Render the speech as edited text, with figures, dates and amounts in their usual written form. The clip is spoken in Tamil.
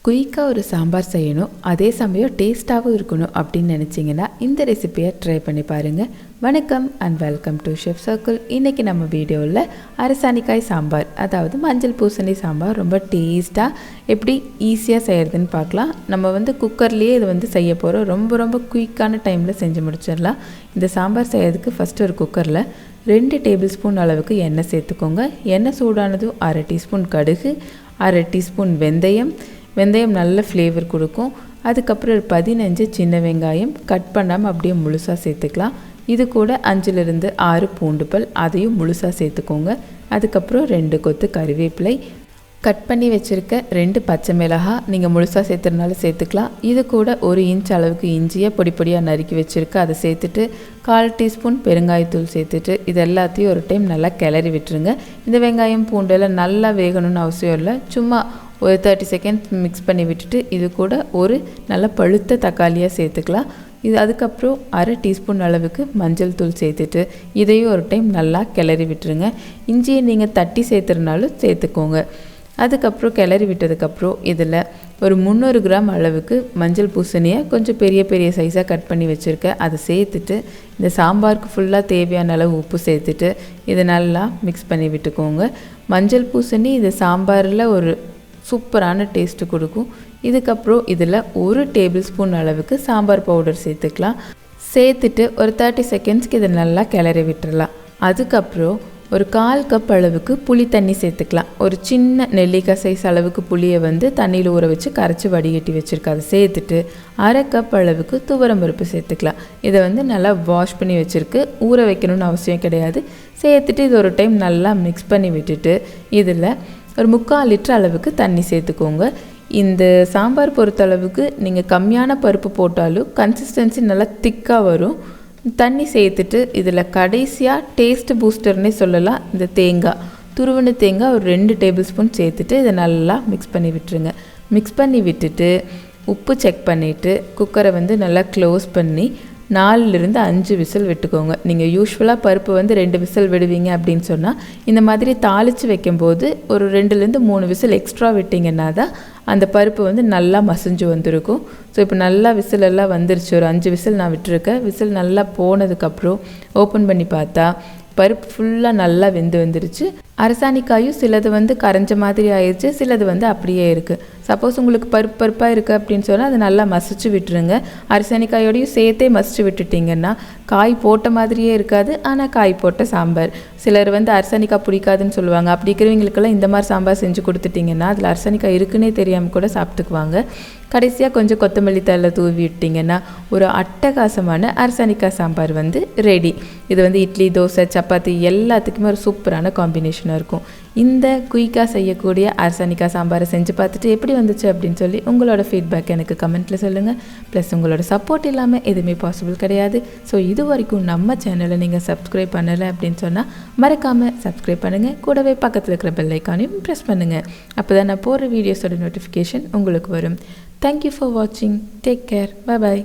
குயிக்காக ஒரு சாம்பார் செய்யணும், அதே சமயம் டேஸ்ட்டாகவும் இருக்கணும் அப்படின்னு நினச்சிங்கன்னா இந்த ரெசிபியை ட்ரை பண்ணி பாருங்கள். வணக்கம் and welcome to chef circle. இன்றைக்கி நம்ம வீடியோவில் அரசாணிக்காய் சாம்பார், அதாவது மஞ்சள் பூசணி சாம்பார் ரொம்ப டேஸ்ட்டாக எப்படி ஈஸியாக செய்கிறதுன்னு பார்க்கலாம். நம்ம குக்கர்லேயே இது செய்ய போகிறோம். ரொம்ப குயிக்கான டைமில் செஞ்சு முடிச்சிடலாம். இந்த சாம்பார் செய்கிறதுக்கு ஃபஸ்ட்டு ஒரு குக்கரில் 2 டேபிள் ஸ்பூன் அளவுக்கு எண்ணெய் சேர்த்துக்கோங்க. எண்ணெய் சூடானதும் 1/2 டீஸ்பூன் கடுகு, 1/2 டீஸ்பூன் வெந்தயம் நல்ல ஃப்ளேவர் கொடுக்கும். அதுக்கப்புறம் 15 சின்ன வெங்காயம் கட் பண்ணாமல் அப்படியே முழுசாக சேர்த்துக்கலாம். இது கூட 5லிருந்து 6 பூண்டு பல், அதையும் முழுசாக சேர்த்துக்கோங்க. அதுக்கப்புறம் 2 கொத்து கறிவேப்பிலை, கட் பண்ணி வச்சுருக்க 2 பச்சை மிளகாய் நீங்கள் முழுசாக சேர்த்துறதுனால சேர்த்துக்கலாம். இது கூட 1 இன்ச் அளவுக்கு இஞ்சியை பொடியாக நறுக்கி வச்சுருக்கு, அதை சேர்த்துட்டு 1/4 டீஸ்பூன் பெருங்காயத்தூள் சேர்த்துட்டு இது எல்லாத்தையும் ஒரு டைம் நல்லா கிளறி விட்டுருங்க. இந்த வெங்காயம் பூண்டெல்லாம் நல்லா வேகணும்னு அவசியம் இல்லை, சும்மா ஒரு 30 செகண்ட்ஸ் மிக்ஸ் பண்ணி விட்டுட்டு இது கூட ஒரு நல்ல பழுத்த தக்காளியாக சேர்த்துக்கலாம். இது அதுக்கப்புறம் 1/2 டீஸ்பூன் அளவுக்கு மஞ்சள் தூள் சேர்த்துட்டு இதையும் ஒரு டைம் நல்லா கிளறி விட்டுருங்க. இஞ்சியை நீங்கள் தட்டி சேர்த்துறனாலும் சேர்த்துக்கோங்க. அதுக்கப்புறம் கிளறி விட்டதுக்கப்புறம் இதில் ஒரு 300 கிராம் அளவுக்கு மஞ்சள் பூசணியை கொஞ்சம் பெரிய சைஸாக கட் பண்ணி வச்சுருக்கேன், அதை சேர்த்துட்டு இந்த சாம்பாருக்கு ஃபுல்லாக தேவையான அளவு உப்பு சேர்த்துட்டு இதை நல்லா மிக்ஸ் பண்ணி விட்டுக்கோங்க. மஞ்சள் பூசணி இது சாம்பாரில் ஒரு சூப்பரான டேஸ்ட்டு கொடுக்கும். இதுக்கப்புறம் இதில் 1 டேபிள் ஸ்பூன் அளவுக்கு சாம்பார் பவுடர் சேர்த்துக்கலாம். சேர்த்துட்டு ஒரு 30 செகண்ட்ஸ்க்கு இதை நல்லா கிளறி விட்டுடலாம். அதுக்கப்புறம் ஒரு 1/4 கப் அளவுக்கு புளி தண்ணி சேர்த்துக்கலாம். ஒரு சின்ன நெல்லிக்காய் சைஸ் அளவுக்கு புளியை தண்ணியில் ஊற வச்சு கரைச்சி வடிகட்டி வச்சுருக்கேன், அதை சேர்த்துட்டு 1/2 கப் அளவுக்கு துவரம்பருப்பு சேர்த்துக்கலாம். இதை நல்லா வாஷ் பண்ணி வச்சுருக்கு, ஊற வைக்கணும்னு அவசியம் கிடையாது. சேர்த்துட்டு இது ஒரு டைம் நல்லா மிக்ஸ் பண்ணி விட்டுட்டு இதில் ஒரு 3/4 லிட்டர் அளவுக்கு தண்ணி சேர்த்துக்கோங்க. இந்த சாம்பார் பொறுத்தளவுக்கு நீங்கள் கம்மியான பருப்பு போட்டாலும் கன்சிஸ்டன்சி நல்லா திக்காக வரும். தண்ணி சேர்த்துட்டு இதில் கடைசியாக டேஸ்ட் பூஸ்டர்னே சொல்லலாம், இந்த துருவின தேங்காய் ஒரு 2 டேபிள் ஸ்பூன் சேர்த்துட்டு இதை நல்லா மிக்ஸ் பண்ணி விட்டுருங்க. மிக்ஸ் பண்ணி விட்டுட்டு உப்பு செக் பண்ணிவிட்டு குக்கரை நல்லா க்ளோஸ் பண்ணி 4லிருந்து 5 விசில் விட்டுக்கோங்க. நீங்கள் யூஸ்வலாக பருப்பு 2 விசில் விடுவீங்க அப்படின்னு சொன்னால் இந்த மாதிரி தாளித்து வைக்கும்போது ஒரு 2லிருந்து 3 விசில் எக்ஸ்ட்ரா விட்டிங்கன்னா தான் அந்த பருப்பு நல்லா மசிஞ்சு வந்திருக்கும். ஸோ இப்போ நல்லா விசில் எல்லாம் வந்துருச்சு, ஒரு 5 விசில் நான் விட்டுருக்கேன். விசில் நல்லா போனதுக்கப்புறம் ஓப்பன் பண்ணி பார்த்தா பருப்பு ஃபுல்லாக நல்லா வந்துருச்சு. அரசாணிக்காயும் சிலது கரைஞ்ச மாதிரி ஆயிடுச்சு, சிலது அப்படியே இருக்குது. சப்போஸ் உங்களுக்கு பருப்பாக இருக்குது அப்படின்னு சொன்னால் அதை நல்லா மசிச்சு விட்டுருங்க. அரசாணிக்காயோடையும் சேர்த்தே மசிச்சு விட்டுட்டிங்கன்னா காய் போட்ட மாதிரியே இருக்காது, ஆனால் காய் போட்ட சாம்பார். சிலர் அரசாணிக்காய் பிடிக்காதுன்னு சொல்லுவாங்க. அப்படி இருக்கிறவங்களுக்கெல்லாம் இந்த மாதிரி சாம்பார் செஞ்சு கொடுத்துட்டிங்கன்னா அதில் அரசாணிக்காய் இருக்குன்னே தெரியாமல் கூட சாப்பிட்டுக்குவாங்க. கடைசியாக கொஞ்சம் கொத்தமல்லி தழை தூவி விட்டிங்கன்னா ஒரு அட்டகாசமான அரசாணிக்காய் சாம்பார் ரெடி. இது இட்லி, தோசை, சப்பாத்தி எல்லாத்துக்குமே ஒரு சூப்பரான காம்பினேஷனாக இருக்கும். இந்த குயிக்காக செய்யக்கூடிய அரசாணிக்காய் சாம்பாரை செஞ்சு பார்த்துட்டு எப்படி வந்துச்சு அப்படின்னு சொல்லி உங்களோட ஃபீட்பேக் எனக்கு கமெண்ட்டில் சொல்லுங்கள். ப்ளஸ் உங்களோட சப்போர்ட் இல்லாமல் எதுவுமே பாசிபிள் கிடையாது. ஸோ இது வரைக்கும் நம்ம சேனலை நீங்கள் சப்ஸ்கிரைப் பண்ணலை அப்படின்னு சொன்னால் மறக்காமல் சப்ஸ்கிரைப் பண்ணுங்கள். கூடவே பக்கத்தில் இருக்கிற பெல் ஐக்கானையும் ப்ரெஸ் பண்ணுங்கள். அப்போ தான் நான் போடுற வீடியோஸோட நோட்டிஃபிகேஷன் உங்களுக்கு வரும். Thank you for watching. Take care. Bye bye.